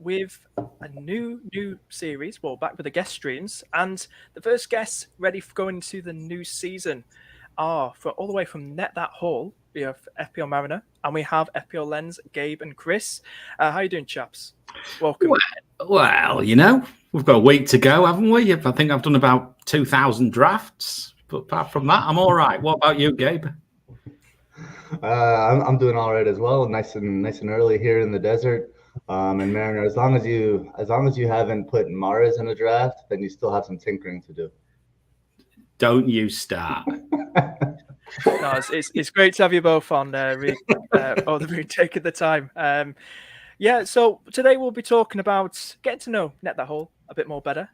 with a new series. Well, back with the guest streams, and the first guests ready for going into the new season are for all the way from Net That Hall. We have FPL Mariner, and we have FPL Lens, Gabe and Chris. How you doing, chaps? Welcome. Well, we've got a week to go, haven't we? I think I've done about 2,000 drafts, but apart from that, I'm all right. What about you, Gabe? I'm doing all right as well. Nice and early here in the desert. And Mariner, as long as you haven't put Maras in a draft, then you still have some tinkering to do. Don't you start. No, it's great to have you both on. Really, taking the time. So today we'll be talking about getting to know Net That Hole a bit more better.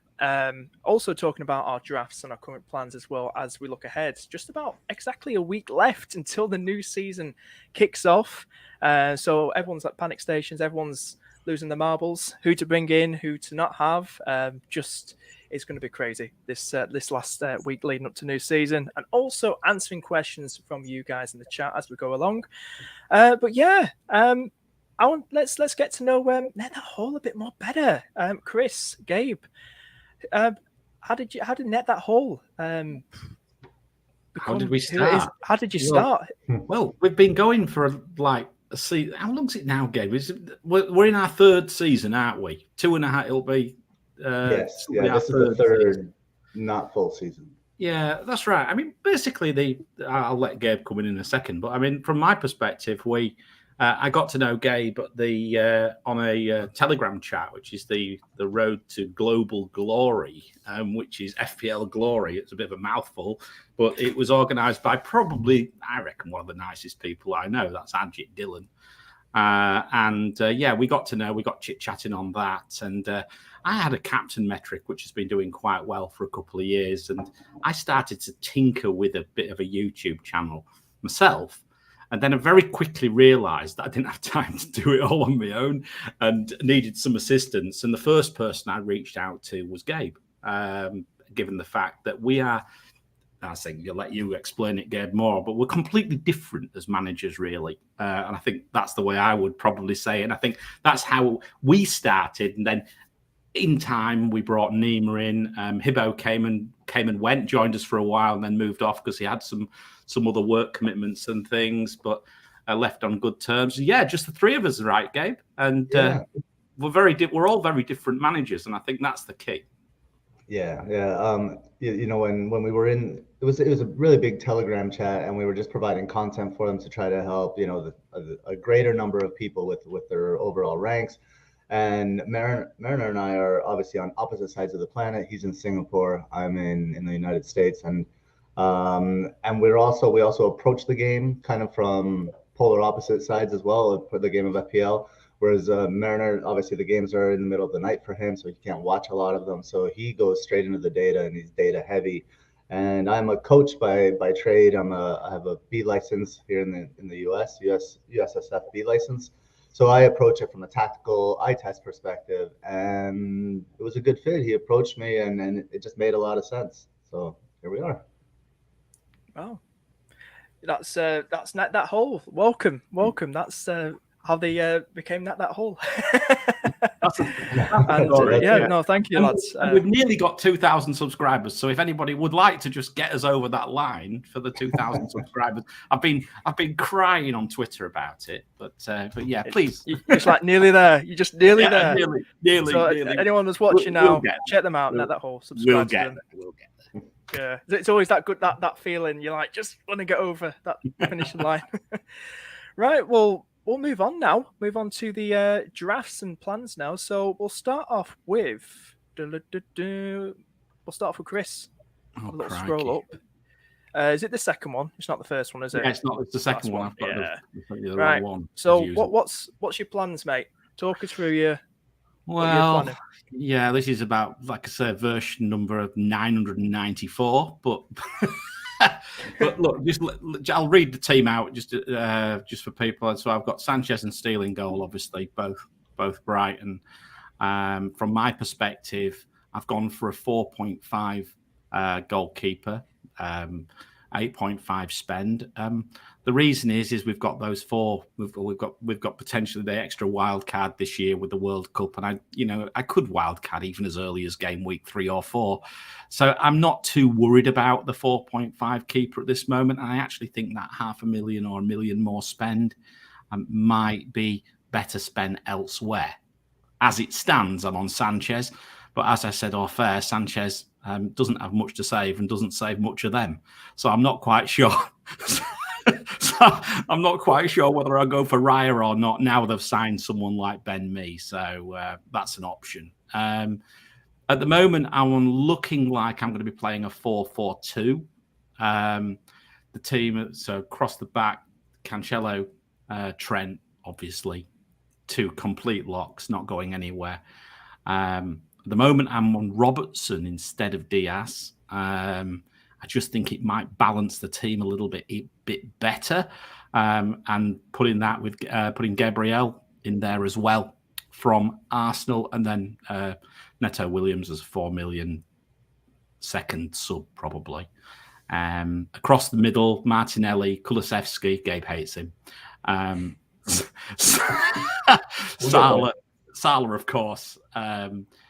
Also talking about our drafts and our current plans as well as we look ahead. Just about exactly a week left until the new season kicks off. So everyone's at panic stations. Everyone's losing their marbles. Who to bring in, who to not have. It's going to be crazy this last week leading up to new season, and also answering questions from you guys in the chat as we go along. Let's get to know Net That Hole a bit more better. Chris, Gabe, how did Net That Hole? How did we start? How did you start? Well, we've been going for how long's it now, Gabe? We're in our third season, aren't we? 2.5. It'll be. Yes, this is the third, not full season. Yeah, that's right. I mean, basically, I'll let Gabe come in a second, but I mean, from my perspective, I got to know Gabe at on a Telegram chat, which is the road to global glory, which is FPL Glory. It's a bit of a mouthful, but it was organised by probably, I reckon, one of the nicest people I know. That's Ajit Dillon. We got chit-chatting on that. And I had a captain metric, which has been doing quite well for a couple of years. And I started to tinker with a bit of a YouTube channel myself. And then I very quickly realised that I didn't have time to do it all on my own and needed some assistance. And the first person I reached out to was Gabe, given the fact that we are, I think I'll let you explain it, Gabe, more, but we're completely different as managers, really. And I think that's the way I would probably say it. And I think that's how we started. And then in time, we brought Nima in. Hibbo came and went, joined us for a while, and then moved off because he had some other work commitments and things, but left on good terms. Yeah, just the three of us, right, Gabe? And we're all very different managers, and I think that's the key. Yeah. When we were in, it was a really big Telegram chat, and we were just providing content for them to try to help, a greater number of people with their overall ranks. And Mariner and I are obviously on opposite sides of the planet. He's in Singapore. I'm in the United States, and we also approach the game kind of from polar opposite sides as well for the game of FPL. Whereas Mariner, obviously the games are in the middle of the night for him, so he can't watch a lot of them. So he goes straight into the data, and he's data heavy. And I'm a coach by trade. I have a B license here in the US USSF B license. So I approach it from a tactical eye test perspective, and it was a good fit. He approached me, and it just made a lot of sense. So here we are. Wow, that's Net That Hole. Welcome. That's how they became Net That Hole. Thank you, lads. We've nearly got 2,000 subscribers, so if anybody would like to just get us over that line for the 2,000 subscribers, I've been crying on Twitter about it, but yeah, please. You're just like nearly there. You're just nearly there. Nearly. So anyone that's watching now, check them out. Net That Hole. Subscribe to them. We'll get there. Yeah, it's always that good that feeling. You're like, just want to get over that finishing line. Right. Well, we'll move on now. Move on to the drafts and plans now. So we'll start off with Chris. Let's scroll up. Is it the second one? It's not the first one, is it? Yeah, it's not. It's the second one. I've got the right one. So what's your plans, mate? Talk us through your. Well, yeah, this is about, like I said, version number 994. But but look, I'll read the team out just for people. So I've got Sanchez and Steele in goal, obviously, both Brighton. From my perspective, I've gone for a 4.5 goalkeeper. And 8.5 spend. The reason is we've got those four. We've got potentially the extra wild card this year with the World Cup, and I could wild card even as early as game week 3 or 4. So I'm not too worried about the 4.5 keeper at this moment. I actually think that 500,000 or $1 million more spend might be better spent elsewhere. As it stands, I'm on Sanchez, but as I said off air, Sanchez doesn't have much to save and doesn't save much of them. So I'm not quite sure. So I'm not quite sure whether I'll go for Raya or not now they've signed someone like Ben Mee. So that's an option. At the moment, I'm looking like I'm going to be playing a 4-4-2. The team, so across the back, Cancelo, Trent, obviously, 2 complete locks, not going anywhere. At the moment, I'm on Robertson instead of Diaz. I just think it might balance the team a little bit better, and putting Gabriel in there as well from Arsenal, and then Neto Williams as 4 million second sub probably. Across the middle, Martinelli, Kulusevski. Gabe hates him. Salah, of course.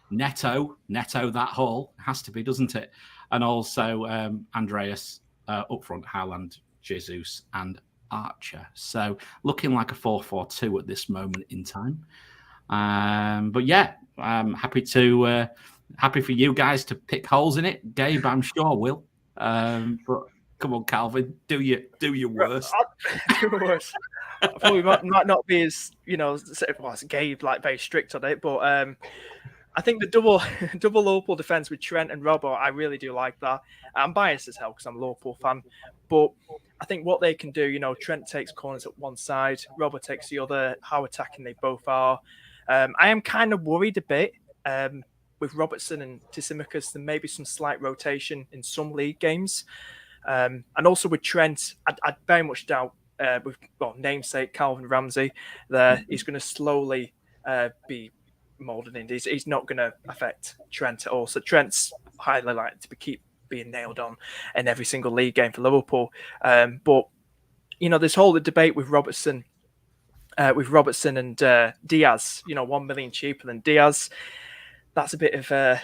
Neto, that hole has to be, doesn't it? And also Andreas up front, Haaland, Jesus, and Archer. So looking like a 4-4-2 at this moment in time. But yeah, I'm happy for you guys to pick holes in it. Gabe, I'm sure will. But come on, Calvin, do your worst. Do your worst. I thought we might not be as Gabe very strict on it, but I think the double Liverpool defense with Trent and Robbo, I really do like that. I'm biased as hell because I'm a Liverpool fan, but I think what they can do, Trent takes corners at one side, Robbo takes the other. How attacking they both are. I am kind of worried a bit with Robertson and Tsimikas. There may be some slight rotation in some league games, and also with Trent, I'd very much doubt with namesake Calvin Ramsey there. He's going to slowly be molded in. He's not going to affect Trent at all. So Trent's highly likely to keep being nailed on in every single league game for Liverpool. But this whole debate with Robertson and Diaz, 1 million cheaper than Diaz. That's a bit of a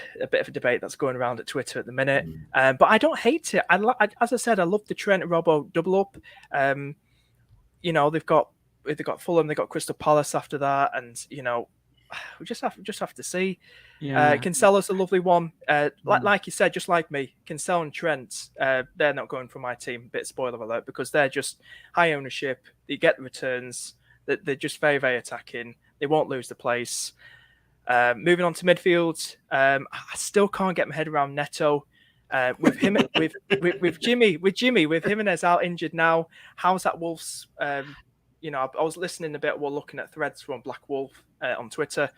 debate that's going around at Twitter at the minute. But I don't hate it. As I said, I love the Trent and Robbo double up. They've got Fulham, they've got Crystal Palace after that, and we just have to see. Yeah. Cancelo's a lovely one. Like you said, just like me, Cancelo and Trent, they're not going for my team. Bit of spoiler alert, because they're just high ownership. They get the returns. They're just very, very attacking. They won't lose the place. Moving on to midfield, I still can't get my head around Neto. With him, with Jimmy, with Jimenez out injured now. How's that Wolves? I was listening a bit while looking at threads from Black Wolf on Twitter.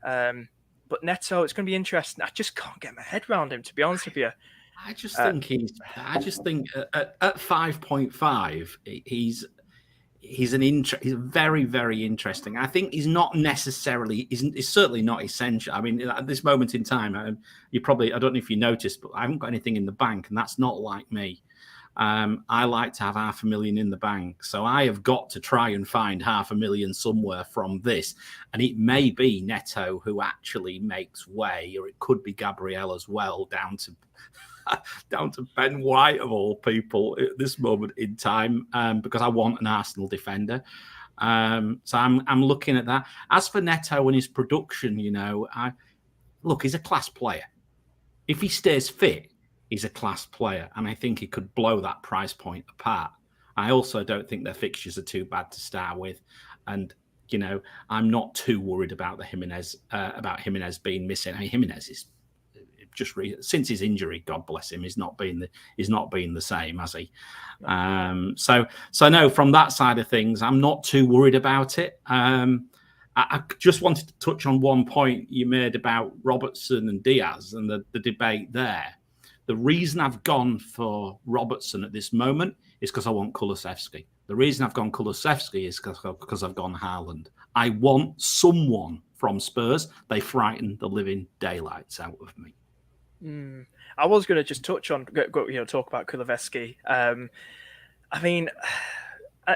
But Neto, it's going to be interesting. I just can't get my head around him, to be honest with you. I just think at 5.5, he's very, very interesting. I think he's not necessarily, he's certainly not essential. I mean, at this moment in time, I don't know if you noticed, but I haven't got anything in the bank, and that's not like me. I like to have 500,000 in the bank. So I have got to try and find 500,000 somewhere from this. And it may be Neto who actually makes way, or it could be Gabriel as well, down to Ben White of all people at this moment in time, because I want an Arsenal defender. So I'm looking at that. As for Neto and his production, he's a class player. If he stays fit, he's a class player, and I think he could blow that price point apart. I also don't think their fixtures are too bad to start with, and I'm not too worried about Jimenez being missing. I mean, Jimenez is just since his injury, God bless him, he's not been the same, has he? So no, from that side of things, I'm not too worried about it. I just wanted to touch on one point you made about Robertson and Diaz and the debate there. The reason I've gone for Robertson at this moment is because I want Kulusevski. The reason I've gone Kulusevski is because I've gone Haaland. I want someone from Spurs. They frighten the living daylights out of me. I was going to just touch on, talk about Kulusevski. I mean,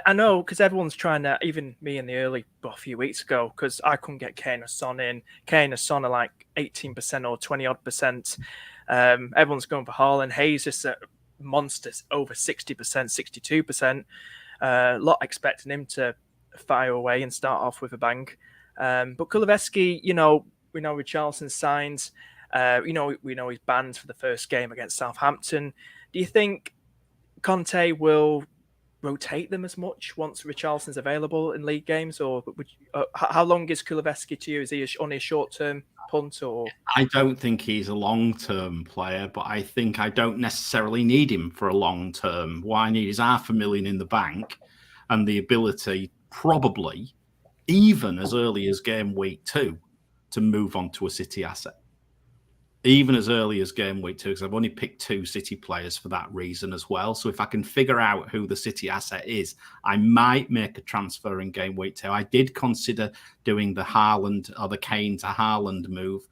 I know because everyone's trying to, even me in the early, a few weeks ago, because I couldn't get Kane or Son in. Kane or Son are like 18% or 20 odd percent. Everyone's going for Haaland. Hayes is a monster, over 60%, 62%. A lot expecting him to fire away and start off with a bang. But Kulusevski, we know Richarlison's signs. We know he's banned for the first game against Southampton. Do you think Conte will rotate them as much once Richarlison's available in league games, or how long is Kulusevski to you? Is he only a short-term punt, or? I don't think he's a long-term player, but I think I don't necessarily need him for a long-term. What I need is $500,000 in the bank and the ability, probably even as early as game week 2, to move on to a City asset. Even as early as game week 2, because I've only picked 2 City players for that reason as well. So if I can figure out who the City asset is, I might make a transfer in game week 2. I did consider doing the Haaland or the Kane to Haaland move.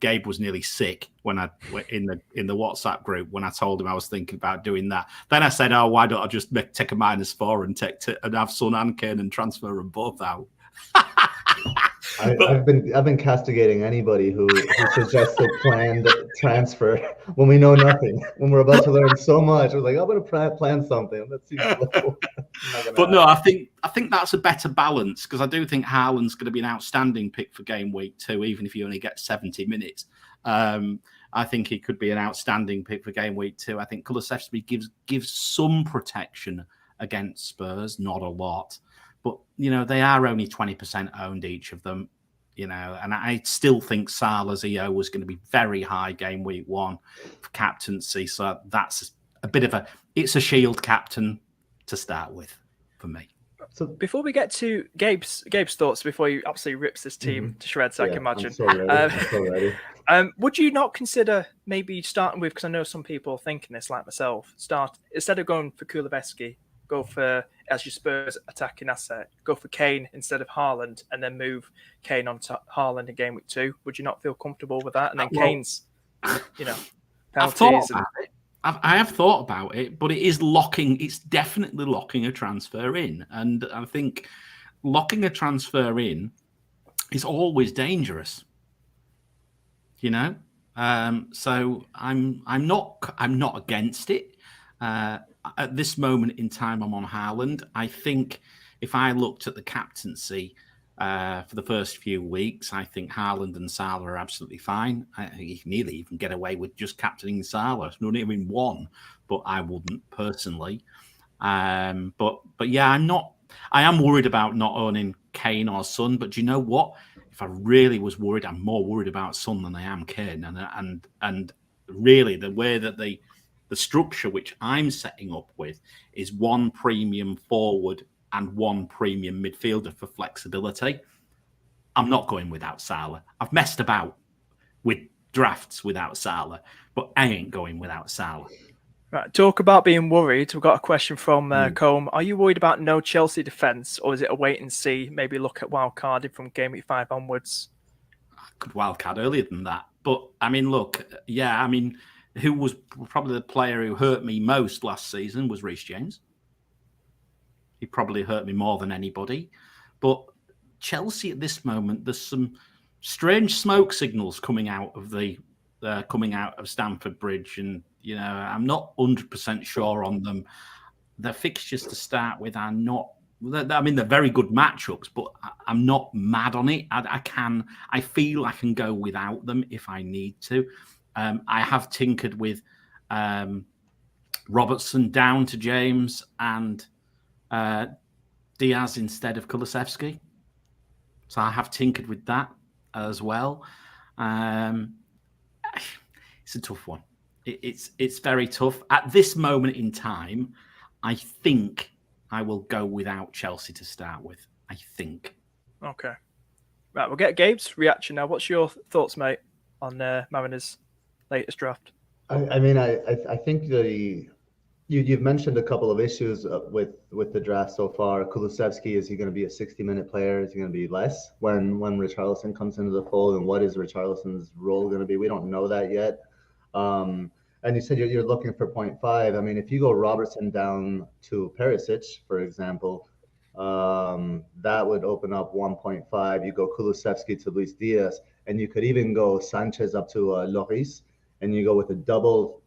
Gabe was nearly sick when I in the WhatsApp group when I told him I was thinking about doing that. Then I said, "Oh, why don't I just take a -4 and have Son and Kane and transfer them both out?" I've been castigating anybody who suggested planned transfer when we know nothing. When we're about to learn so much, we're like, I'm going to plan something. Let's see. But no, I think that's a better balance, because I do think Haaland's going to be an outstanding pick for game week 2, even if he only gets 70 minutes. I think he could be an outstanding pick for game week 2. I think Kulusevski gives some protection against Spurs, not a lot. But, they are only 20% owned, each of them, and I still think Salah's EO was going to be very high game week 1 for captaincy. So that's a bit of it's a shield captain to start with for me. So before we get to Gabe's thoughts, before he absolutely rips this team to shreds, I can imagine. I'm so ready. Would you not consider maybe starting with, because I know some people are thinking this like myself, instead of going for Kulusevski, go for, as your Spurs attacking asset, go for Kane instead of Haaland, and then move Kane on to Haaland in game week 2? Would you not feel comfortable with that? And then Kane's, penalties. I have thought about it, but it's definitely locking a transfer in. And I think locking a transfer in is always dangerous. So I'm not against it. At this moment in time, I'm on Haaland. I think if I looked at the captaincy for the first few weeks, I think Haaland and Salah are absolutely fine. I think you can even get away with just captaining Salah. Not even one, but I wouldn't personally. But yeah, I am worried about not owning Kane or Son. But do you know what? If I really was worried, I'm more worried about Son than I am Kane. And really, the way that the structure which I'm setting up with is 1 premium forward and 1 premium midfielder for flexibility. I'm not going without Salah. I've messed about with drafts without Salah, but I ain't going without Salah. Right, talk about being worried. We've got a question from Combe. Are you worried about no Chelsea defence, or is it a wait and see? Maybe look at wildcarding from game week 5 onwards. I could wildcard earlier than that. But, who was probably the player who hurt me most last season was Reece James. He probably hurt me more than anybody. But Chelsea at this moment, there's some strange smoke signals coming out of Stamford Bridge, and I'm not 100% sure on them. The fixtures to start with are not. They're very good matchups, but I'm not mad on it. I feel I can go without them if I need to. I have tinkered with Robertson down to James and Diaz instead of Kulusevski. So I have tinkered with that as well. It's a tough one. It's very tough. At this moment in time, I think I will go without Chelsea to start with. I think. Okay. Right, we'll get Gabe's reaction now. What's your thoughts, mate, on Marinas' latest draft? I think you've mentioned a couple of issues with the draft so far. Kulusevski, is he going to be a 60-minute player? Is he going to be less when Richarlison comes into the fold? And what is Richarlison's role going to be? We don't know that yet. And you said you're looking for 0.5. I mean, if you go Robertson down to Perisic, for example, that would open up 1.5. You go Kulusevski to Luis Diaz, and you could even go Sanchez up to Lloris, and you go with a double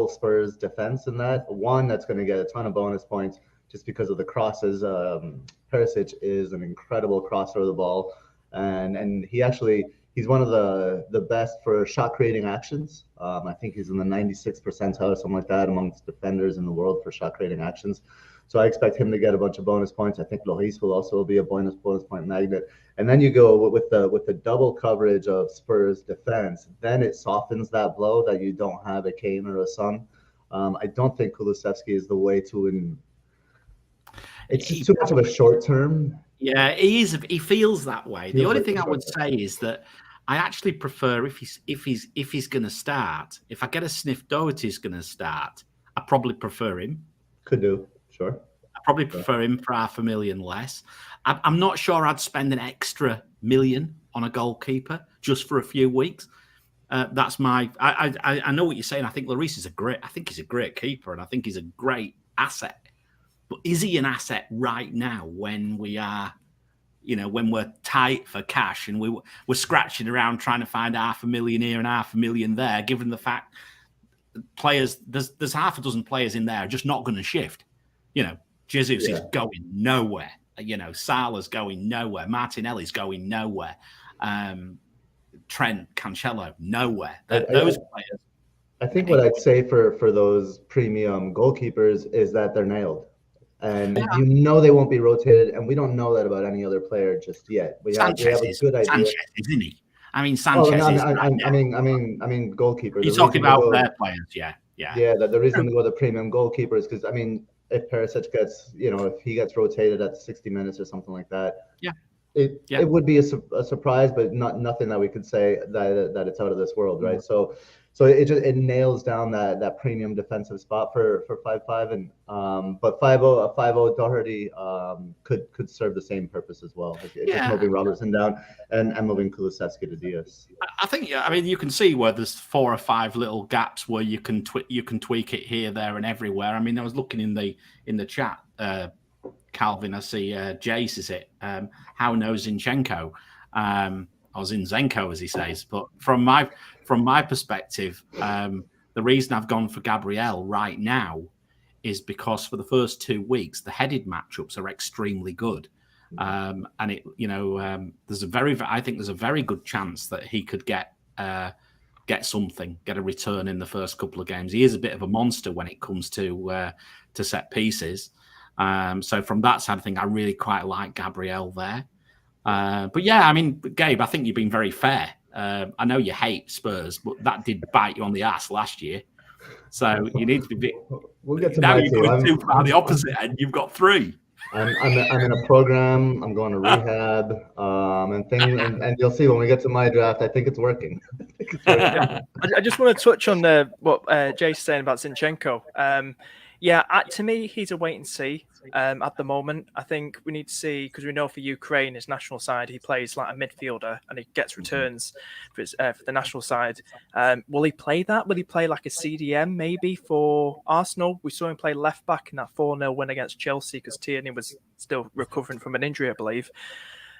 Spurs defense in that. One that's going to get a ton of bonus points just because of the crosses. Perisic is an incredible crosser of the ball, and he's one of the best for shot creating actions. I think he's in the 96th percentile or something like that amongst defenders in the world for shot creating actions. So I expect him to get a bunch of bonus points. I think Lloris will also be a bonus point magnet. And then you go with the double coverage of Spurs defense. Then it softens that blow that you don't have a Kane or a Son. I don't think Kulusevski is the way to. It's just too much of a short term. Yeah, he is. He feels that way. The only thing I would say is that I actually prefer if he's going to start. If I get a sniff Doherty's going to start, I probably prefer him. Could do. Sure. I probably prefer him for $500,000 less. I'm not sure I'd spend an extra $1 million on a goalkeeper just for a few weeks. That's my. I know what you're saying. I think Lloris is he's a great keeper, and I think he's a great asset. But is he an asset right now when we are, when we're tight for cash and we're scratching around trying to find $500,000 here and $500,000 there? Given the fact players, there's half a dozen players in there just not going to shift. Jesus is going nowhere. Salah's going nowhere. Martinelli's going nowhere. Trent, Cancelo, nowhere. Those players. I think what I'd say for those premium goalkeepers is that they're nailed. And they won't be rotated. And we don't know that about any other player just yet. We have a good idea. Sanchez, isn't he? I mean, Sanchez is. I mean, goalkeepers. You're talking about their players, yeah. Yeah, the reason we go to premium goalkeepers because if Perisic gets, if he gets rotated at 60 minutes or something like that, it would be a surprise, but nothing that we could say that it's out of this world, right? So it nails down that premium defensive spot for 5-5, and but 5-0 Doherty could serve the same purpose as well. Just moving Robertson down and moving Kulusevski to Diaz. I think you can see where there's 4 or 5 little gaps where you can tweak it here, there, and everywhere. I mean, I was looking in the chat, Calvin. I see Jace is it. How knows Zinchenko? I was in Zenko, as he says. But from my perspective, the reason I've gone for Gabriel right now is because for the first 2 weeks, the headed matchups are extremely good. And there's a very good chance that he could get a return in the first couple of games. He is a bit of a monster when it comes to set pieces. So from that side of thing, I really quite like Gabriel there. But yeah, I mean, Gabe, I think you've been very fair. I know you hate Spurs, but that did bite you on the ass last year. So you need to be. We'll get to now my you're going too far the opposite end. You've got 3. I'm in a program. I'm going to rehab, and you'll see when we get to my draft. I think it's working. I just want to touch on what Jay's saying about Zinchenko. To me, he's a wait and see at the moment. I think we need to see, because we know for Ukraine, his national side, he plays like a midfielder and he gets returns for the national side. Will he play that? Will he play like a CDM maybe for Arsenal? We saw him play left back in that 4-0 win against Chelsea because Tierney was still recovering from an injury, I believe.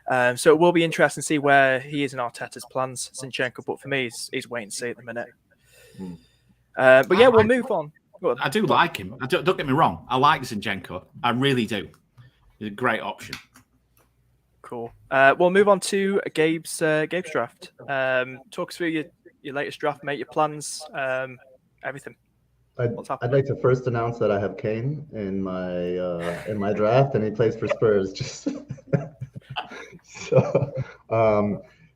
So it will be interesting to see where he is in Arteta's plans, Zinchenko. But for me, he's wait and see at the minute. But yeah, we'll move on. I do like him. Don't get me wrong. I like Zinchenko. I really do. He's a great option. Cool. We'll move on to Gabe's draft. Talk us through your latest draft, mate. Your plans, everything. I'd like to first announce that I have Kane in my draft, and he plays for Spurs. Just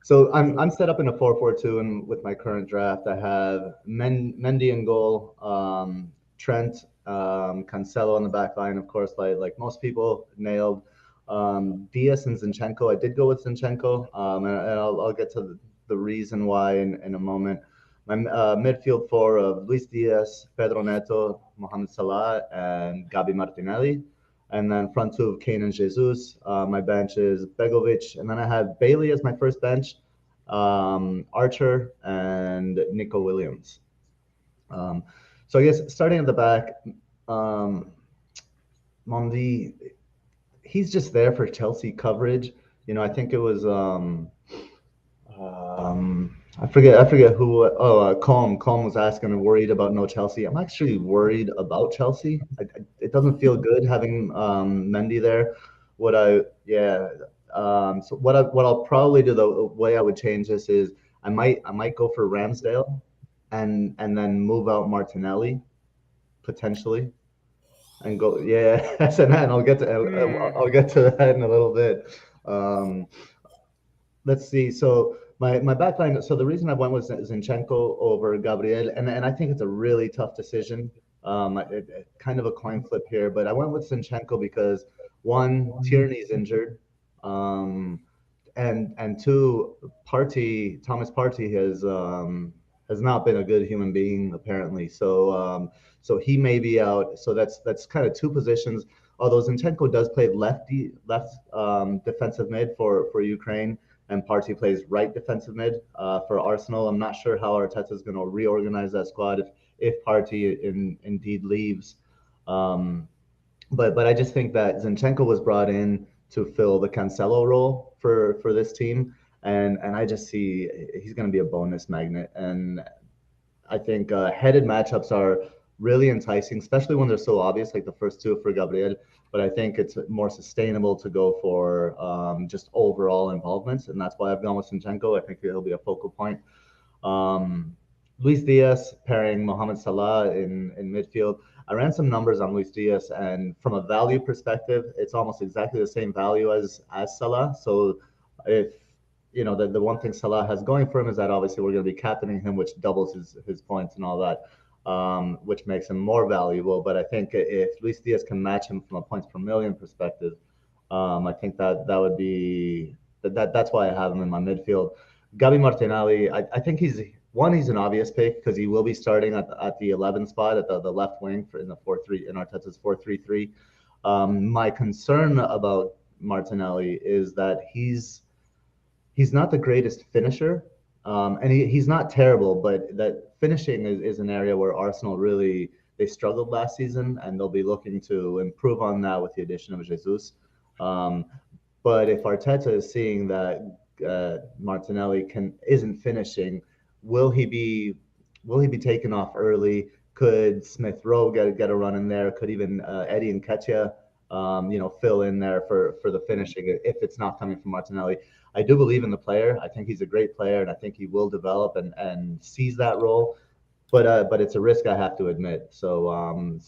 so I'm set up in a 4-4-2, and with my current draft, I have Mendy in goal. Trent, Cancelo on the back line, of course, like most people, nailed. Diaz and Zinchenko. I did go with Zinchenko, and I'll get to the reason why in a moment. My midfield 4 of Luis Diaz, Pedro Neto, Mohamed Salah, and Gabi Martinelli. And then front 2 of Kane and Jesus. My bench is Begovic, and then I have Bailey as my first bench, Archer, and Nico Williams. So I guess starting at the back, um, Mondi, he's just there for Chelsea coverage. I think it was I forget who. Colm was asking and worried about no Chelsea. I'm actually worried about Chelsea. It doesn't feel good having Mendy there. What I yeah. So what I'll probably do, the way I would change this is I might go for Ramsdale and then move out Martinelli potentially and go, yeah. And I'll get to that in a little bit. Um, let's see. So my backline. So the reason I went with Zinchenko over Gabriel, and I think it's a really tough decision. Kind of a coin flip here, but I went with Zinchenko because one, Tierney's injured, um, and two, Thomas Partey has not been a good human being apparently. So he may be out. So that's kind of two positions. Although Zinchenko does play left defensive mid for Ukraine, and Partey plays right defensive mid for Arsenal. I'm not sure how Arteta is going to reorganize that squad if Partey indeed leaves. Um, but I just think that Zinchenko was brought in to fill the Cancelo role for this team, and I just see he's going to be a bonus magnet, and I think headed matchups are really enticing, especially when they're so obvious, like the first two for Gabriel. But I think it's more sustainable to go for just overall involvement, and that's why I've gone with Zinchenko. I think he'll be a focal point. Um, Luis Diaz pairing Mohamed Salah in midfield. I ran some numbers on Luis Diaz, and from a value perspective, it's almost exactly the same value as Salah. So if the one thing Salah has going for him is that obviously we're going to be captaining him, which doubles his points and all that, which makes him more valuable. But I think if Luis Diaz can match him from a points per million perspective, I think that would be that's why I have him in my midfield. Gabi Martinelli, I think he's an obvious pick because he will be starting at the 11 spot at the left wing in the 4-3 in Arteta's 4-3-3. My concern about Martinelli is that he's not the greatest finisher, and he's not terrible, but that finishing is an area where Arsenal really they struggled last season, and they'll be looking to improve on that with the addition of Jesus. Um, but if Arteta is seeing that Martinelli isn't finishing, will he be will he be taken off early? Could Smith Rowe get a run in there? Could even Eddie and Ketia, fill in there for the finishing if it's not coming from Martinelli? I do believe in the player. I think he's a great player, and I think he will develop and seize that role. But it's a risk I have to admit. So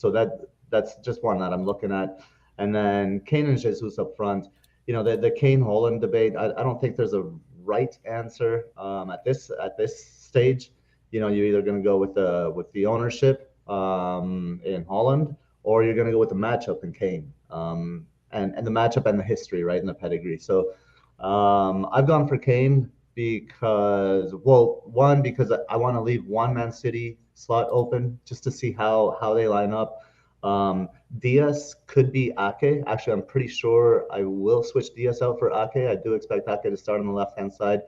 that's just one that I'm looking at. And then Kane and Jesus up front. The Kane Holland debate. I don't think there's a right answer at this stage. You're either going to go with the ownership in Holland, or you're going to go with the matchup in Kane, and the matchup and the history, right, and the pedigree. So I've gone for Kane because I want to leave one Man City slot open just to see how they line up. Um, Diaz could be Ake. Actually, I'm pretty sure I will switch Diaz out for Ake. I do expect Ake to start on the left hand side.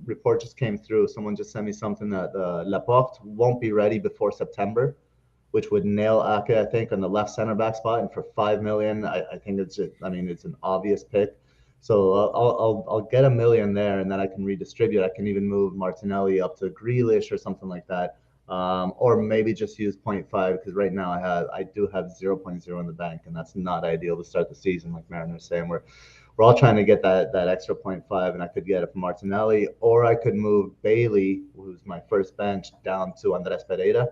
Report just came through. Someone just sent me something that Laporte won't be ready before September, which would nail Ake, I think, on the left center back spot. And for 5 million, I think it's an obvious pick. So I'll get a million there, and then I can redistribute. I can even move Martinelli up to Grealish or something like that, or maybe just use 0.5 because right now I do have 0.0 in the bank, and that's not ideal to start the season. Like Marinas saying, we're all trying to get that extra 0.5, and I could get it from Martinelli, or I could move Bailey, who's my first bench, down to Andres Pereira.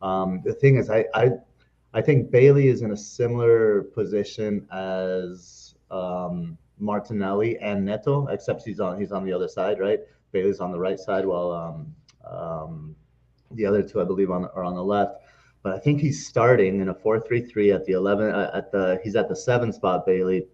The thing is, I think Bailey is in a similar position as Martinelli and Neto, except he's on the other side, right? Bailey's on the right side, while the other two, I believe, are on the left. But I think he's starting in a 4-3-3 at the 11 he's at the 7 spot, Bailey.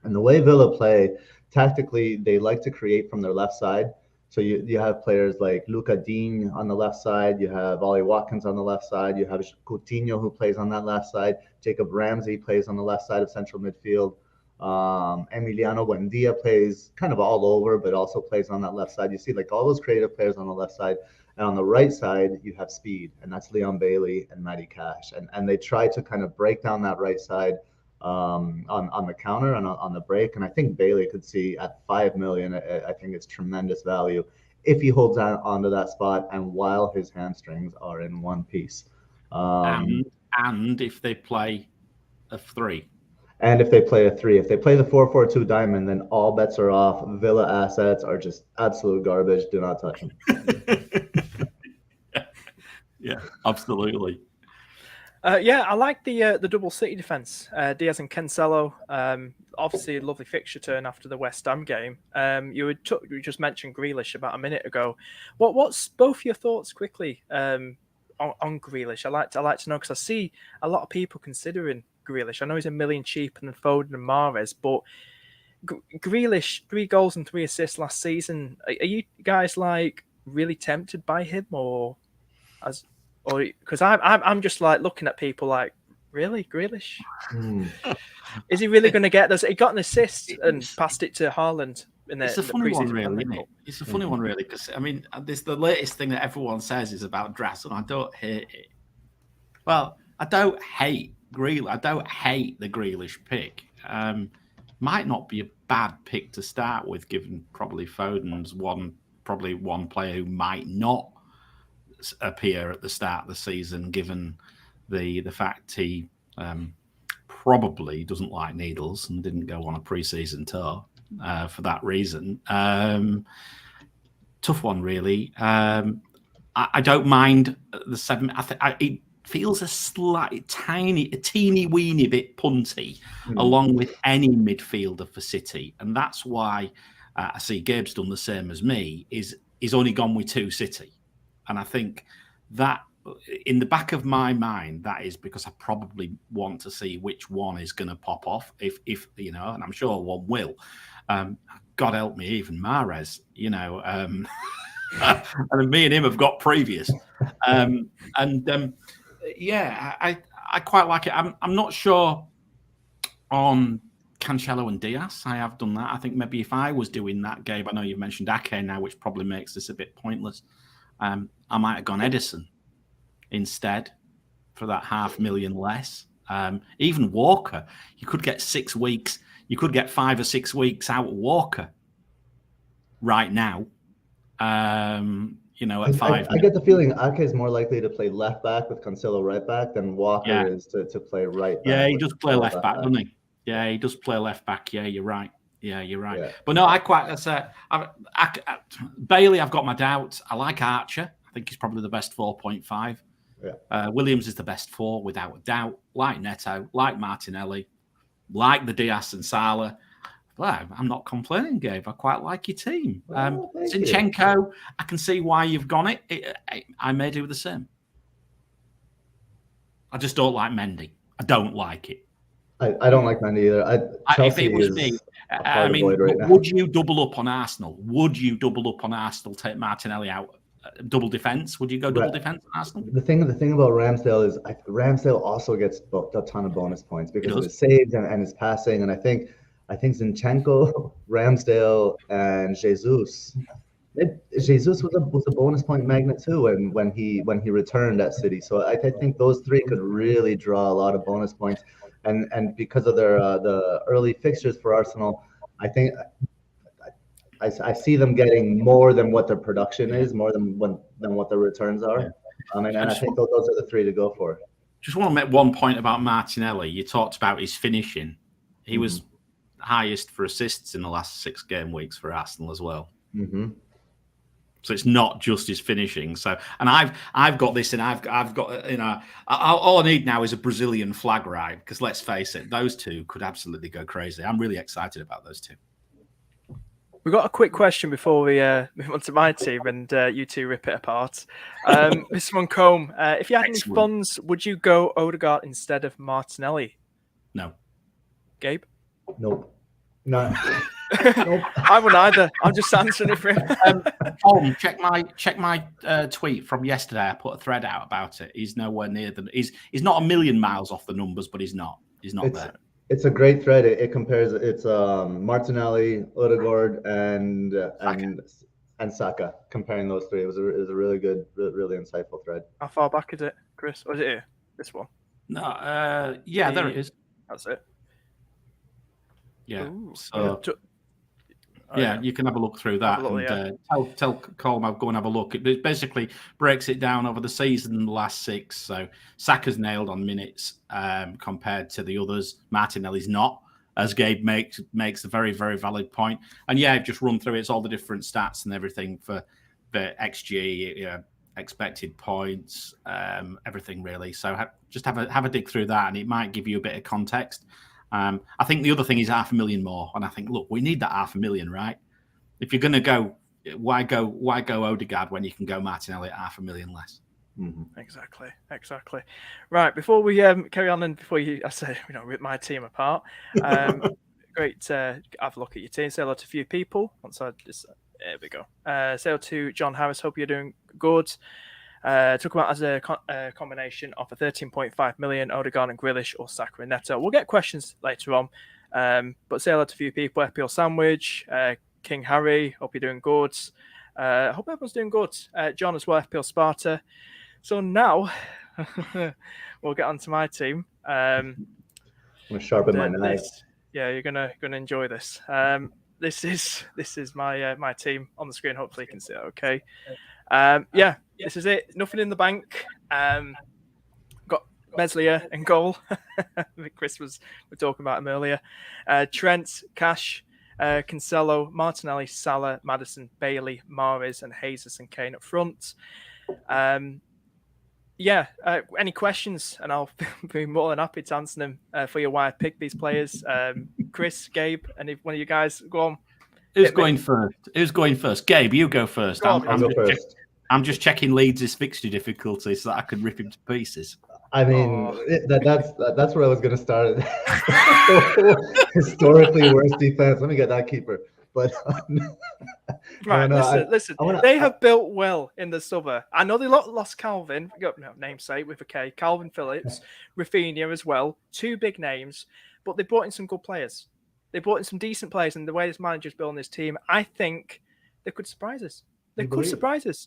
And the way Villa play, tactically, they like to create from their left side. So you have players like Luca Dean on the left side. You have Ollie Watkins on the left side. You have Coutinho who plays on that left side. Jacob Ramsey plays on the left side of central midfield. Emiliano Buendia plays kind of all over, but also plays on that left side. You see like all those creative players on the left side. And on the right side, you have speed, and that's Leon Bailey and Matty Cash. And they try to kind of break down that right side on the counter and on the break. And I think Bailey could see at 5 million, I think it's tremendous value if he holds onto that spot and while his hamstrings are in one piece. And if they play a 3. And if they play a 3, if they play the 4-4-2 diamond, then all bets are off. Villa assets are just absolute garbage. Do not touch them. Yeah, absolutely. Yeah, I like the double City defense. Diaz and Cancelo. Obviously, a lovely fixture turn after the West Ham game. You just mentioned Grealish about a minute ago. What's both your thoughts quickly on Grealish? I like to know, because I see a lot of people considering Grealish. I know he's a million cheaper than Foden and Mahrez, but Grealish, 3 goals and 3 assists last season. Are you guys like really tempted by him, or because I'm just like looking at people like, really, Grealish? Is he really going to get those? He got an assist and passed it to Haaland. It's a funny one, really, isn't it? It's a funny one, really, because I mean, the latest thing that everyone says is about drafts, and I don't hate it. Well, I don't hate Grealish. I don't hate the Grealish pick. Might not be a bad pick to start with, given probably Foden's one player who might not appear at the start of the season, given the fact he probably doesn't like needles and didn't go on a pre-season tour for that reason. Tough one, really. I don't mind the 7. It feels a teeny weeny bit punty, along with any midfielder for City, and that's why I see Gabe's done the same as me. Is only gone with 2 City. And I think that in the back of my mind, that is because I probably want to see which one is going to pop off, if you know, and I'm sure one will. God help me, even Mahrez, you know, and me and him have got previous. Yeah, I quite like it. I'm not sure on Cancelo and Diaz. I have done that. I think maybe if I was doing that, Gabe, I know you've mentioned Ake now, which probably makes this a bit pointless. I might have gone Edison instead for that 500,000 less. Even Walker, you could get 6 weeks. You could get 5 or 6 weeks out of Walker right now. You know, at 5. I get the feeling Ake is more likely to play left back with Cancelo right back than Walker is to play right back. Yeah, he does play left back, doesn't he? Yeah, he does play left back. Yeah, you're right. Yeah. But no, Bailey, I've got my doubts. I like Archer. I think he's probably the best 4.5. Yeah. Williams is the best 4, without a doubt. Like Neto, like Martinelli, like the Diaz and Salah. Well, I'm not complaining, Gabe. I quite like your team. Zinchenko, I can see why you've gone it. I may do the same. I just don't like Mendy. I don't like it. I don't like Mendy either. If it was me, I mean, would you double up on Arsenal? Would you double up on Arsenal, take Martinelli out, double defence? Would you go double defence on Arsenal? The thing about Ramsdale is Ramsdale also gets a ton of bonus points because of his saves and his passing. And I think Zinchenko, Ramsdale, and Jesus. Jesus was a bonus point magnet too when he returned at City. So I think those 3 could really draw a lot of bonus points. And because of their the early fixtures for Arsenal, I think I see them getting more than what their production is, more than what their returns are. And I think those are the 3 to go for. Just want to make one point about Martinelli. You talked about his finishing. He was highest for assists in the last 6 game weeks for Arsenal as well. Mm-hmm. So it's not just his finishing. So, and I've got this, and I've got, you know, all I need now is a Brazilian flag ride, because let's face it, those 2 could absolutely go crazy. I'm really excited about those 2. We've got a quick question before we move on to my team, and you 2 rip it apart. Mr. Moncombe, if you had any funds, would you go Odegaard instead of Martinelli? No. Gabe? Nope. No. Nope. I wouldn't either. I'm just answering it for him. Check my tweet from yesterday. I put a thread out about it. He's nowhere near them. He's not a million miles off the numbers, but he's not there. It's a great thread. It compares. It's Martinelli, Odegaard, and Saka. Comparing those three, it was a really good, really insightful thread. How far back is it, Chris? Or is it here? This one? No, yeah, there it is. That's it. Yeah. Ooh. So you can have a look through that and tell Colm go and have a look. It basically breaks it down over the season, the last 6. So Saka's nailed on minutes compared to the others. Martinelli's not, as Gabe makes a very, very valid point. And just run through it. It's all the different stats and everything for the XG, expected points, everything really. So just have a dig through that, and it might give you a bit of context. I think the other thing is 500,000 more, and I think, look, we need that 500,000, right? If you're going to go, why go Odegaard when you can go Martinelli at 500,000 less? Mm-hmm. Exactly. Right, before we carry on, and before I say, rip my team apart, great to have a look at your team. Say hello to a few people. There we go. Say hello to John Harris. Hope you're doing good. Talk about as a combination of a 13.5 million Odegaard and Grealish or Saka and Neto. We'll get questions later on, but say hello to a few people. FPL Sandwich, King Harry, hope you're doing good. Hope everyone's doing good. John as well, FPL Sparta. So now we'll get on to my team. I'm gonna sharpen my knife. Yeah, you're gonna enjoy this. This is my team on the screen. Hopefully you can see it okay. This is it. Nothing in the bank. Got Meslier in goal. I think Chris we're talking about him earlier. Trent, Cash, Cancelo, Martinelli, Salah, Maddison, Bailey, Mahrez, and Jesus and Kane up front. Any questions? And I'll be more than happy to answer them for you why I picked these players. Chris, Gabe, and if one of you guys go on. Who's going first? Gabe, you go first. I'll go first. I'm just checking Leeds' fixture difficulty so that I can rip him to pieces. I mean, that's where I was going to start. Historically worst defense. Let me get that keeper. But listen. They have built well in the summer. I know they lost Calvin. Namesake with a K. Calvin Phillips, Rafinha as well. 2 big names, but they brought in some good players. They brought in some decent players, and the way this manager's building this team, I think they could surprise us.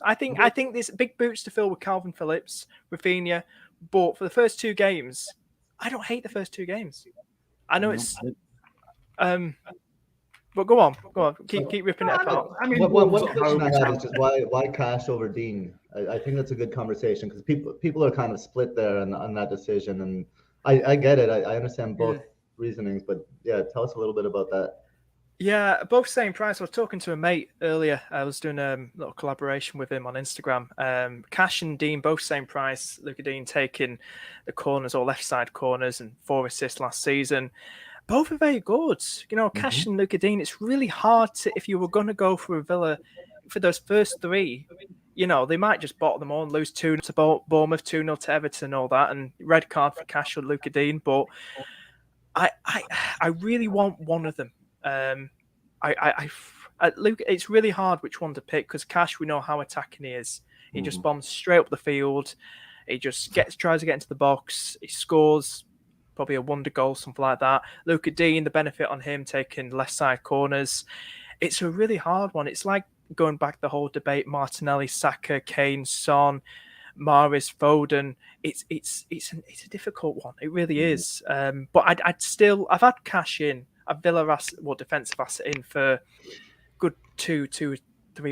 I think there's big boots to fill with Calvin Phillips, Rafinha, but for the first 2 games, I don't hate the first 2 games. I know it's but go on, keep ripping it apart. I mean, one question I have is just why Cash over Dean? I think that's a good conversation because people are kind of split there on that decision, and I get it. I understand both reasonings, but tell us a little bit about that. Yeah, both same price. I was talking to a mate earlier. I was doing a little collaboration with him on Instagram. Cash and Dean, both same price. Luca Dean taking the corners or left side corners and 4 assists last season. Both are very good. Cash and Luca Dean, it's really hard to, if you were going to go for a Villa for those first 3, they might just bottle them all and lose 2-0 to Bournemouth, 2-0 to Everton, all that, and red card for Cash or Luca Dean. But I really want one of them. Luke, it's really hard which one to pick because Cash, we know how attacking he is. He just bombs straight up the field. He just tries to get into the box. He scores probably a wonder goal, something like that. Luca Dean, the benefit on him taking left side corners. It's a really hard one. It's like going back the whole debate: Martinelli, Saka, Kane, Son, Mahrez, Foden. It's a difficult one. It really is. But I've had Cash in. A Villa defensive asset in for good 2-3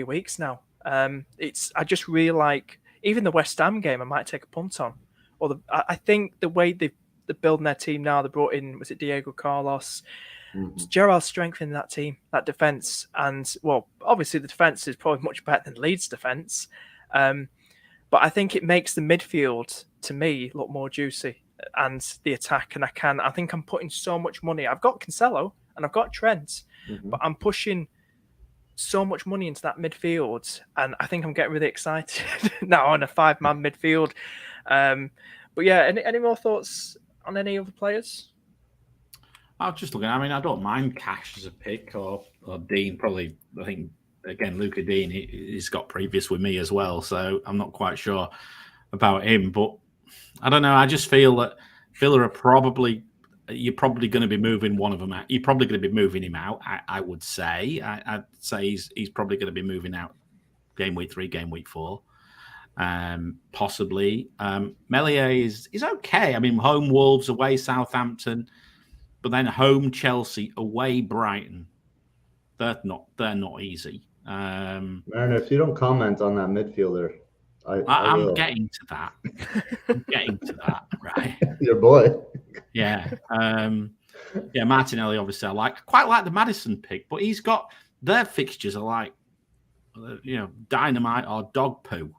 weeks now. I just really like even the West Ham game. I might take a punt on. I think the way they're building their team now. They brought in, was it Diego Carlos? Gerrard's strengthening that team, that defense, and obviously the defense is probably much better than Leeds' defense. But I think it makes the midfield to me look more juicy. And the attack, and I think I'm putting so much money. I've got Cancelo and I've got Trent, but I'm pushing so much money into that midfield, and I think I'm getting really excited now on a 5-man midfield. But any more thoughts on any other players? I'll just look at. I mean, I don't mind Cash as a pick or Dean. Probably, I think again, Luca Dean. He's got previous with me as well, so I'm not quite sure about him, but. I don't know. I just feel that Villa are probably you're probably going to be moving one of them out. You're probably going to be moving him out. I would say. I'd say he's probably going to be moving out game week 3, game week 4. Possibly. Meslier is okay. I mean, home Wolves, away Southampton, but then home Chelsea, away Brighton. They're not easy. Mariner, if you don't comment on that midfielder, I'm getting to that. Right? Your boy. Yeah. Martinelli, obviously, I quite like the Maddison pick, but he's got their fixtures are like, dynamite or dog poo,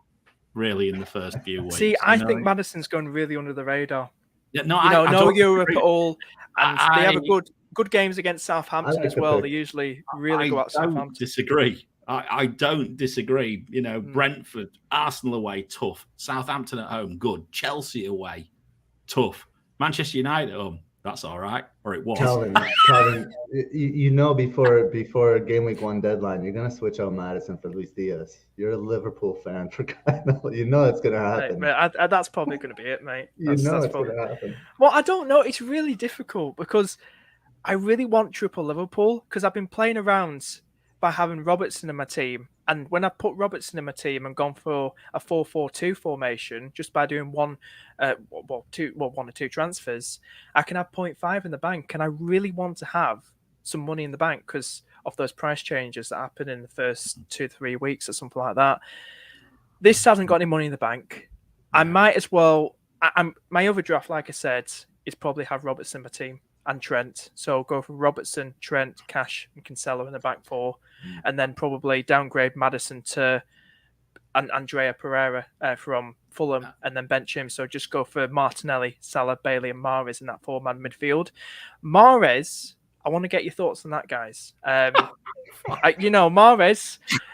really, in the first few weeks. See, I think Maddison's gone really under the radar. Yeah, no Europe at all, and they have a good games against Southampton as well. They usually really go at Southampton. I don't disagree. Brentford, Arsenal away, tough. Southampton at home, good. Chelsea away, tough. Manchester United at home, that's all right, or it was. Calvin, before game week 1 deadline, you're gonna switch out Maddison for Luis Diaz. You're a Liverpool fan, for God knows. You know it's gonna happen. Mate, that's probably gonna be it, mate. That's gonna happen. Well, I don't know. It's really difficult because I really want triple Liverpool because I've been playing around by having Robertson in my team. And when I put Robertson in my team and gone for a 4-4-2 formation, just by doing one or two transfers, I can have 0.5 in the bank. And I really want to have some money in the bank because of those price changes that happen in the first 2-3 weeks or something like that. This hasn't got any money in the bank. I might as well. My overdraft, like I said, is probably have Robertson in my team and Trent. So go for Robertson, Trent, Cash, and Cancelo in the back 4, and then probably downgrade Maddison to Andrea Pereira from Fulham, and then bench him. So just go for Martinelli, Salah, Bailey, and Mahrez in that 4-man midfield. Mahrez, I want to get your thoughts on that, guys. Mahrez,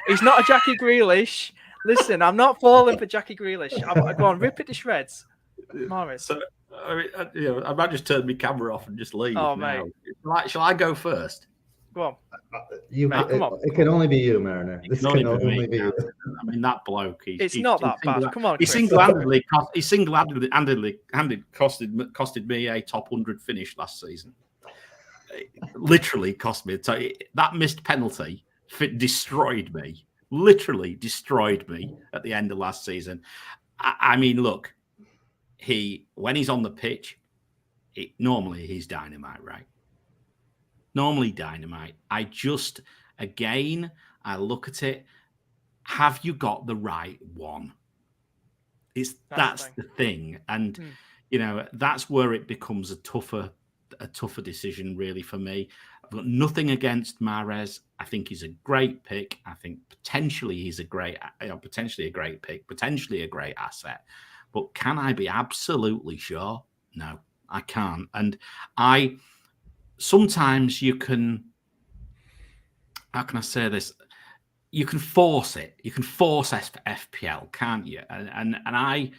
he's not a Jackie Grealish. Listen, I'm not falling for Jackie Grealish. Go on, rip it to shreds. Mahrez. So, I might just turn my camera off and just leave. Oh, now. mate. Shall I go first? Go on. Come on. It can only be you, Mariner. This can only be you. I mean, that bloke. It's not that bad. Come on, Chris. He single-handedly costed me a top 100 finish last season. It literally cost me. That missed penalty destroyed me. Literally destroyed me at the end of last season. I mean, look. When he's on the pitch, normally he's dynamite, right? Normally dynamite. I look at it. Have you got the right one? That's the thing, and that's where it becomes a tougher decision, really, for me. I've got nothing against Mahrez. I think he's a great pick. I think potentially he's a great pick, potentially a great asset. But can I be absolutely sure? No, I can't. And sometimes you can, how can I say this? You can force it. You can force FPL, can't you? And I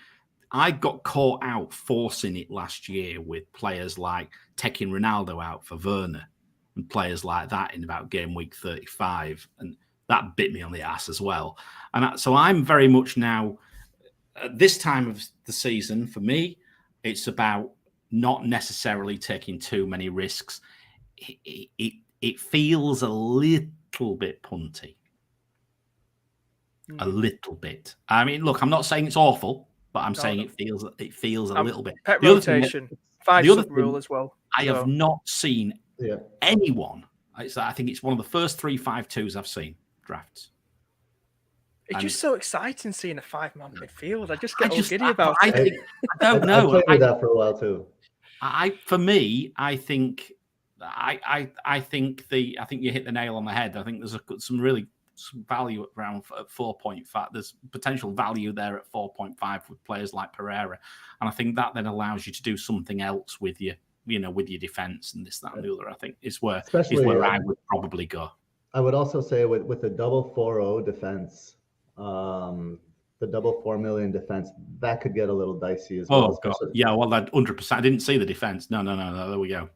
got caught out forcing it last year with players like taking Ronaldo out for Werner and players like that in about game week 35. And that bit me on the ass as well. And so I'm very much now, at this time of the season, for me, it's about not necessarily taking too many risks. It feels a little bit punty. A little bit. I mean, look, I'm not saying it's awful, but I'm saying it feels a little bit. Pet rotation, 5-sub rule as well. I have not seen anyone. I think it's one of the first 3-5-2s I've seen drafts. It's just so exciting seeing a 5-man midfield. I just get all giddy about it. I don't know. I played with that for a while too. I think you hit the nail on the head. I think there's some value around 4.5. There's potential value there at 4.5 with players like Pereira, and I think that then allows you to do something else with your defense and this, that, and the other. I think is where I would probably go. I would also say with a double 4-0 defense. The double 4 million defense, that could get a little dicey as well. Oh, God. Yeah, well, that 100%. I didn't see the defense. No. There we go.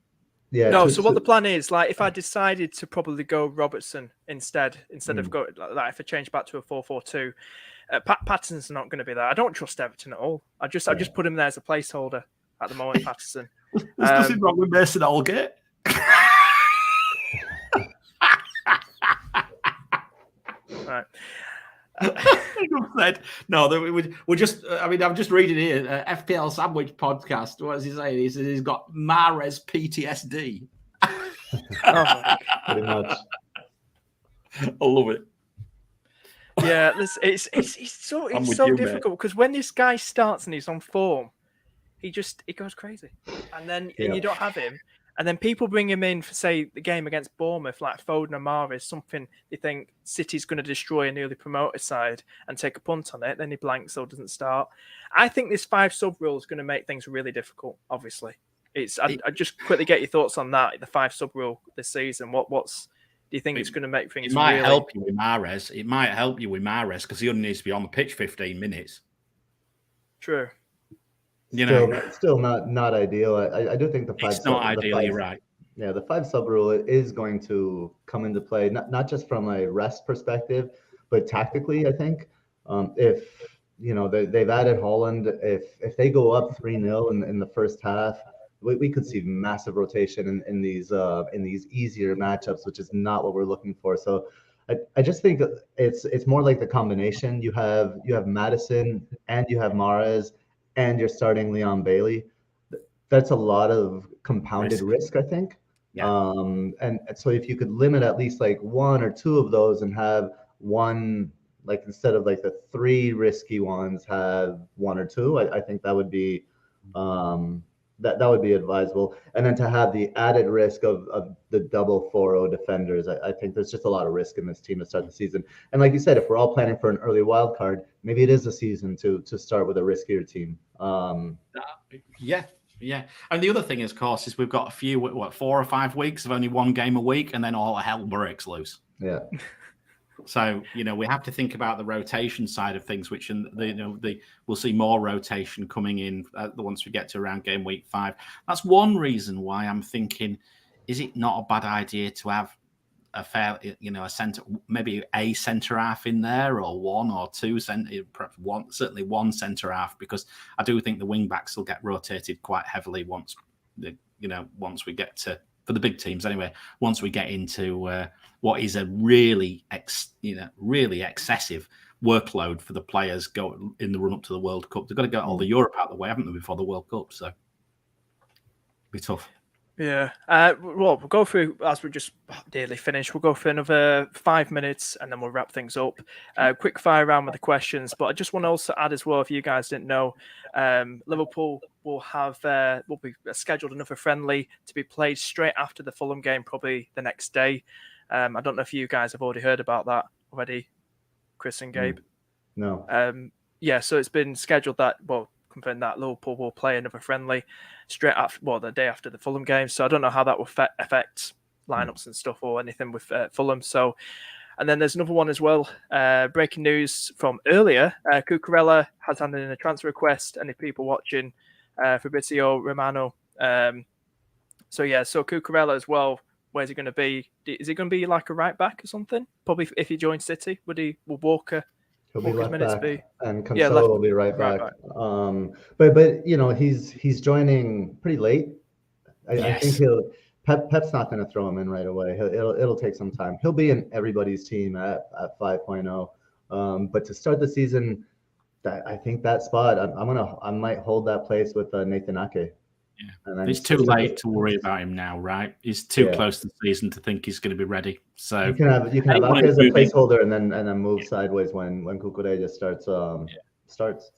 Yeah. No, so what the plan is, like, if I decided to probably go Robertson instead of going like if I change back to a 4-4-2, Patterson's not going to be there. I don't trust Everton at all. I just put him there as a placeholder at the moment, Patterson. There's nothing wrong with Mason Holgate. Right. Said, no, we're just. I mean, I'm just reading here. FPL Sandwich podcast. What is he saying? He says he's got Mahrez PTSD. Pretty much. I love it. Yeah, it's so difficult because when this guy starts and he's on form, he goes crazy, and you don't have him. And then people bring him in for, say, the game against Bournemouth, like Foden and Mahrez, something they think City's going to destroy a newly promoted side and take a punt on it. Then he blanks or doesn't start. I think this 5 sub rule is going to make things really difficult, obviously. I just quickly get your thoughts on that, the 5 sub rule this season. Do you think it's going to make things It might help you with Mahrez. It might help you with Mahrez because he only needs to be on the pitch 15 minutes. True. Still not ideal. I do think the 5 it's not ideal. You're right. Yeah, the 5 sub rule is going to come into play, not just from a rest perspective, but tactically. I think if they've added Holland, if they go up 3-0 in the first half, we could see massive rotation in these easier matchups, which is not what we're looking for. So I just think it's more like the combination. You have Maddison and you have Mahrez, and you're starting Leon Bailey. That's a lot of compounded risk I think. Yeah. And so if you could limit at least like 1 or 2 of those and have one, like instead of like the 3 risky ones, have 1 or 2, I think that would be that would be advisable. And then to have the added risk of the double 4-0 defenders, I think there's just a lot of risk in this team to start the season. And like you said, if we're all planning for an early wild card, maybe it is a season to start with a riskier team. Yeah. And the other thing, of course, is we've got a few, 4 or 5 weeks of only 1 game a week, and then all hell breaks loose. Yeah. So, we have to think about the rotation side of things, which we'll see more rotation coming in once we get to around game week 5. That's one reason why I'm thinking, is it not a bad idea to have a fair, a centre, maybe a centre half in there, or 1 or 2 perhaps certainly 1 centre half, because I do think the wing backs will get rotated quite heavily once we get to, for the big teams anyway, once we get into what is a really excessive workload for the players go in the run up to the World Cup. They've got to get all the Europe out of the way, haven't they, before the World Cup? So it'll be tough. Yeah. We'll go through, as we just nearly finished, we'll go for another 5 minutes and then we'll wrap things up. Quick fire round with the questions, but I just want to also add as well, if you guys didn't know, Liverpool will be scheduled another friendly to be played straight after the Fulham game, probably the next day. I don't know if you guys have already heard about that already, Chris and Gabe. No. So it's been scheduled that, confirmed that Liverpool will play another friendly straight after, the day after the Fulham game. So I don't know how that will affect lineups and stuff or anything with Fulham. So, and then there's another one as well. Breaking news from earlier: Cucurella has handed in a transfer request. Any people watching? Fabrizio Romano. So Cucurella as well. Where's he going to be? Is he going to be like a right back or something? Probably if he joins City, will Walker? He'll be left back, and Cancelo will be right back. But he's joining pretty late. I think Pep's not going to throw him in right away. It'll take some time. He'll be in everybody's team at 5.0. But to start the season, I think that spot I might hold that place with Nathan Ake. Yeah. It's too late to worry about him now, right? He's too close to the season to think he's going to be ready. So you can have Ake as a placeholder and then move sideways when Cucurella starts.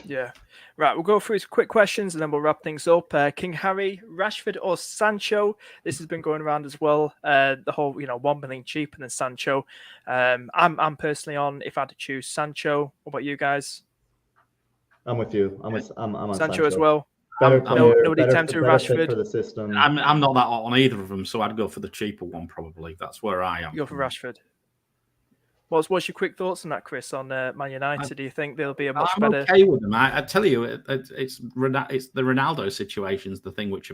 Yeah. Right, we'll go through his quick questions and then we'll wrap things up. King Harry, Rashford or Sancho? This has been going around as well. The whole, 1 million cheaper than Sancho. I'm personally on, if I had to choose, Sancho. What about you guys? I'm with you. I'm on Sancho as well. Nobody tempted Rashford for the system. I'm not that on either of them, so I'd go for the cheaper one probably. That's where I am. You go for Rashford. What's your quick thoughts on that, Chris? On Man United, do you think they'll be a much better? I'm okay with them. I tell you, it's the Ronaldo situation's the thing which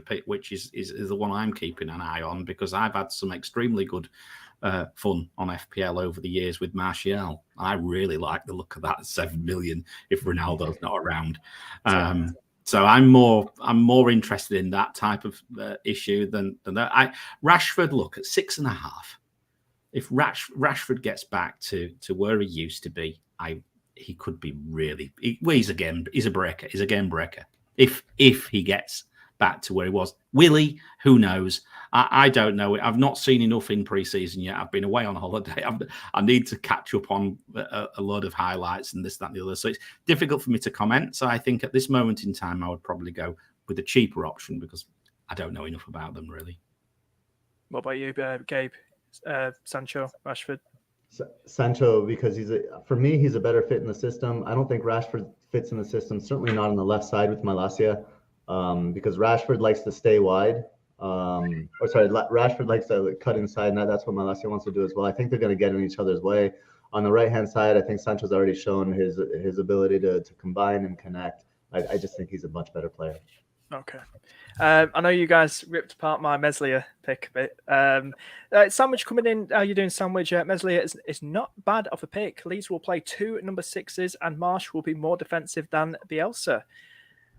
is the one I'm keeping an eye on, because I've had some extremely good fun on FPL over the years with Martial. I really like the look of that 7 million if Ronaldo's not around. So I'm more interested in that type of issue than that. Rashford, look at 6.5. If Rashford gets back to where he used to be, he could be really. He's a breaker. He's a game breaker. If he gets back to where he was, will he? Who knows? I don't know. I've not seen enough in pre-season yet. I've been away on holiday. I need to catch up on a load of highlights and this, that, and the other. So it's difficult for me to comment. So I think at this moment in time, I would probably go with the cheaper option because I don't know enough about them really. What about you, Gabe? Sancho, Rashford? Sancho, because for me, he's a better fit in the system. I don't think Rashford fits in the system, certainly not on the left side with Malacia, because Rashford likes to stay wide. Rashford likes to cut inside, and that's what Malacia wants to do as well. I think they're going to get in each other's way. On the right-hand side, I think Sancho's already shown his ability to combine and connect. I just think he's a much better player. Okay. I know you guys ripped apart my Meslier pick a bit. Sandwich coming in. How you doing, Sandwich? Meslier is not bad of a pick. Leeds will play 2 number 6s, and Marsh will be more defensive than Bielsa.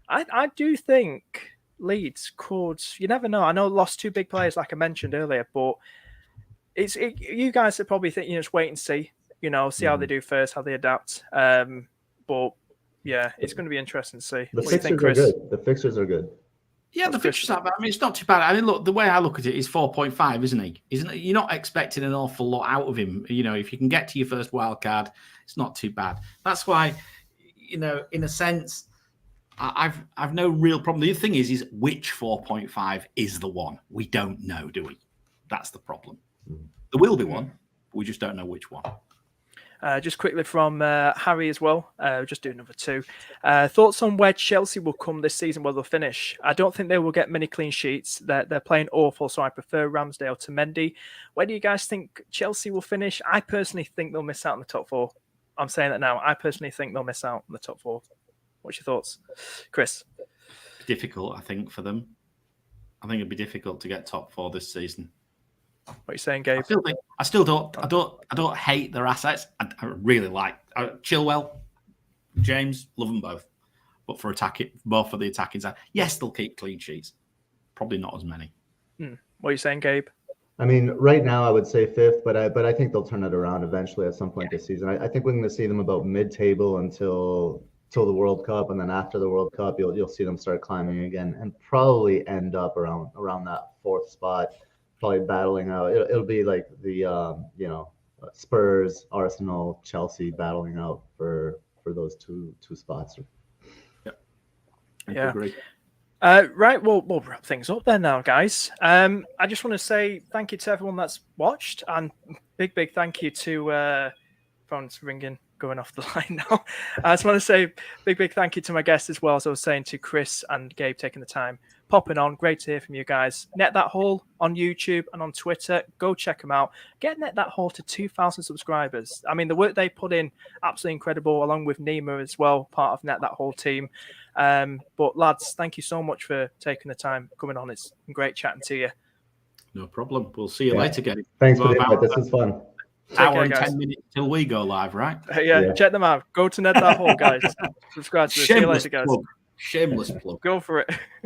I do think Leeds could. You never know. I know lost 2 big players, like I mentioned earlier, but you guys are probably thinking, just wait and see. See how they do first, how they adapt. But yeah, it's going to be interesting to see. The What do you think, fixtures Chris? are good. The fixtures are good. Yeah, the fixtures are. I mean, it's not too bad. I mean, look, the way I look at it is 4.5, isn't he? You're not expecting an awful lot out of him. If you can get to your first wild card, it's not too bad. That's why, in a sense, I've no real problem. The thing is which 4.5 is the one? We don't know, do we? That's the problem. There will be one. But we just don't know which one. Just quickly from Harry as well, just do number 2. Thoughts on where Chelsea will come this season, where they'll finish? I don't think they will get many clean sheets. They're playing awful, so I prefer Ramsdale to Mendy. Where do you guys think Chelsea will finish? I personally think they'll miss out on the top 4. I'm saying that now. I personally think they'll miss out on the top 4. What's your thoughts, Chris? Difficult, I think, for them. I think it'd be difficult to get top 4 this season. What are you saying, Gabe? I still don't hate their assets. I really like Chilwell, James, love them both. But both for the attacking side, yes, they'll keep clean sheets. Probably not as many. What are you saying, Gabe? I mean, right now I would say 5th, but I think they'll turn it around eventually at some point this season. I think we're going to see them about mid-table until the World Cup, and then after the World Cup, you'll see them start climbing again, and probably end up around that 4th spot. Probably battling out. It'll be like the Spurs, Arsenal, Chelsea battling out for those two spots. Yeah. Agree. Right. Well, we'll wrap things up then now, guys. I just want to say thank you to everyone that's watched, and big thank you to phones ringing, going off the line now. I just want to say big thank you to my guests as well, as I was saying, to Chris and Gabe taking the time popping on. Great to hear from you guys. Net That Hole on YouTube and on Twitter. Go check them out. Get Net That Hole to 2,000 subscribers. I mean, the work they put in, absolutely incredible, along with Nima as well, part of Net That Hole team. But lads, thank you so much for taking the time coming on. It's been great chatting to you. No problem. We'll see you later, Gabe. Thanks for the invite. This was fun. Hour and 10 minutes till we go live, right? Yeah, check them out. Go to Net That Hole, guys. Subscribe to us. See you later, guys. Shameless plug. Go for it.